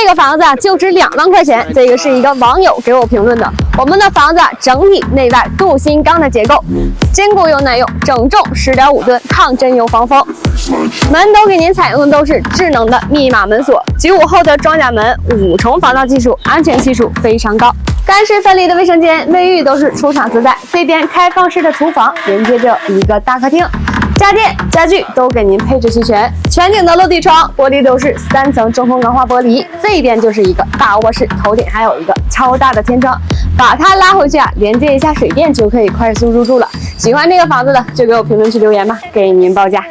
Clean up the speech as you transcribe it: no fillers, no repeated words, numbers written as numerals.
个房子啊就值2万块钱，这个是一个网友给我评论的。我们的房子整体内外镀锌钢的结构，坚固又耐用，整重10.5吨，抗震又防风。门都给您采用的都是智能的密码门锁，95后的装甲门，5重防盗技术，安全系数非常高。干湿分离的卫生间，卫浴都是出厂自带。这边开放式的厨房连接着一个大客厅。家电家具都给您配置齐全，全景的落地窗，玻璃都是3层中控钢化玻璃。这边就是一个大卧室，头顶还有一个超大的天窗，把它拉回去啊，连接一下水电就可以快速入住了。喜欢这个房子的就给我评论区留言吧，给您报价。